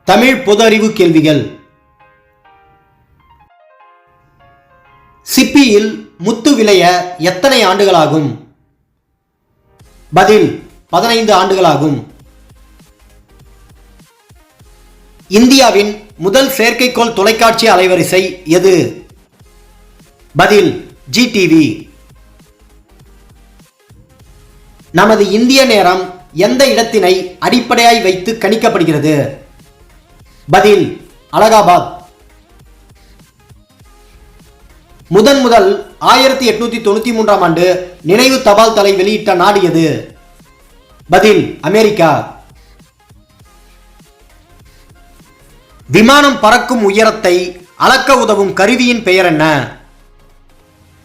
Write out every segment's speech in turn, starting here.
தமிழ் பொது அறிவு கேள்விகள். சிப்பியில் முத்து விளைய எத்தனை ஆண்டுகளாகும்? பதில் 15 ஆண்டுகளாகும். இந்தியாவின் முதல் செயற்கைக்கோள் தொலைக்காட்சி அலைவரிசை எது? பதில் ஜிடிவி. நமது இந்திய நேரம் எந்த இடத்தினை அடிப்படையாய் வைத்து கணிக்கப்படுகிறது? பதில் அலகாபாத். முதல் 1893ஆம் ஆண்டு நினைவு தபால் தலை வெளியிட்ட நாடு எது? பதில் அமெரிக்கா. விமானம் பறக்கும் உயரத்தை அளக்க உதவும் கருவியின் பெயர் என்ன?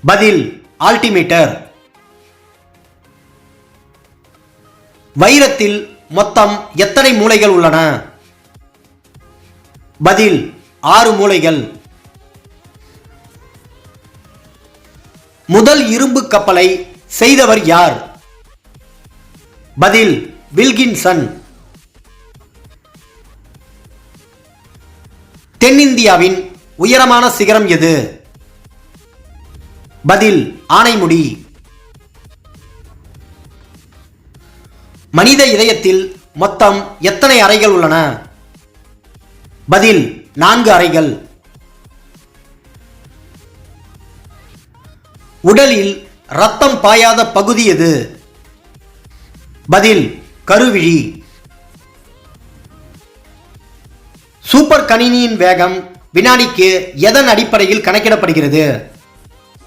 பதில் ஆல்டிமீட்டர். வைரத்தில் மொத்தம் எத்தனை மூலைகள் உள்ளன? பதில் 6 மூலைகள். முதல் இரும்பு கப்பலை செய்தவர் யார்? பதில் வில்கின்சன். தென்னிந்தியாவின் உயரமான சிகரம் எது? பதில் ஆனைமுடி. மனித இதயத்தில் மொத்தம் எத்தனை அறைகள் உள்ளன? பதில் 4 அறைகள். உடலில் இரத்தம் பாயாத பகுதி எது? பதில் கருவிழி. சூப்பர் கணினியின் வேகம் வினாடிக்கு எதன் அடிப்படையில் கணக்கிடப்படுகிறது?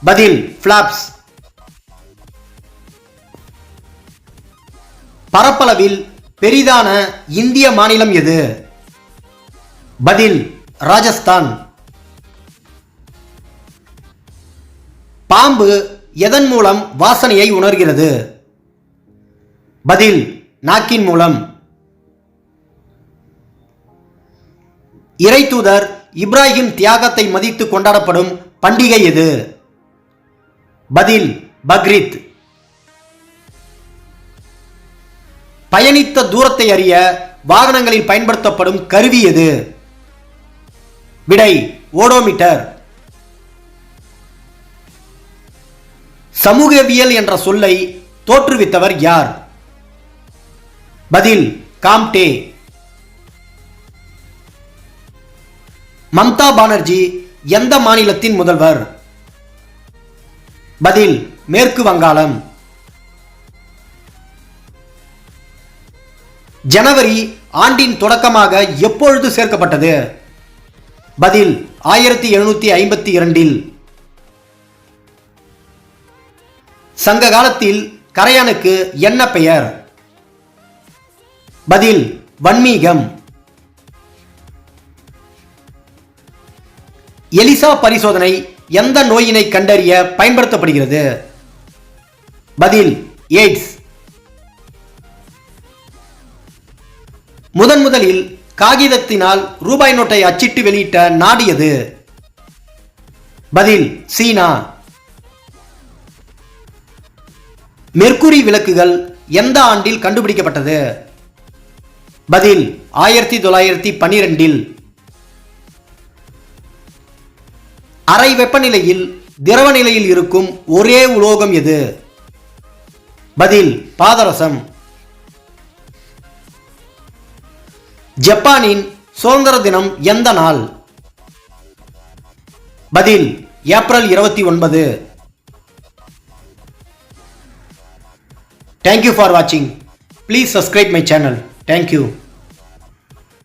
பதில் பிளாப்ஸ். பரப்பளவில் பெரிதான இந்திய மாநிலம் எது? பதில் ராஜஸ்தான். பாம்பு எதன் மூலம் வாசனையை உணர்கிறது? பதில் நாக்கின் மூலம். இறைத்தூதர் இப்ராஹிம் தியாகத்தை மதித்து கொண்டாடப்படும் பண்டிகை எது? பதில் பக்ரீத். பயணித்த தூரத்தை அறிய வாகனங்களில் பயன்படுத்தப்படும் கருவி எது? விடை ஓடோமீட்டர். சமூகவியல் என்ற சொல்லை தோற்றுவித்தவர் யார்? பதில் காம்டே. மம்தா பானர்ஜி எந்த மாநிலத்தின் முதல்வர்? பதில் மேற்கு வங்காளம். ஜனவரி ஆண்டின் தொடக்கமாக எப்பொழுது சேர்க்கப்பட்டது? பதில் 1752இல். சங்க காலத்தில் கரையானுக்கு என்ன பெயர்? பதில் வன்மீகம். எலிசா பரிசோதனை எந்த நோயினை கண்டறிய பயன்படுத்தப்படுகிறது? பதில் எய்ட்ஸ். முதலில் காகிதத்தினால் ரூபாய் நோட்டை அச்சிட்டு வெளியிட்ட நாடு எது? பதில் சீனா. மெர்க்குரி விளக்குகள் எந்த ஆண்டில் கண்டுபிடிக்கப்பட்டது? பதில் 1912இல். அறை வெப்பநிலையில் திரவ நிலையில் இருக்கும் ஒரே உலோகம் எது? பதில் பாதரசம். ஜப்பானின் சுதந்திர தினம் எந்த நாள்? பதில் April 29. Thank you for watching. Please subscribe my channel. Thank you.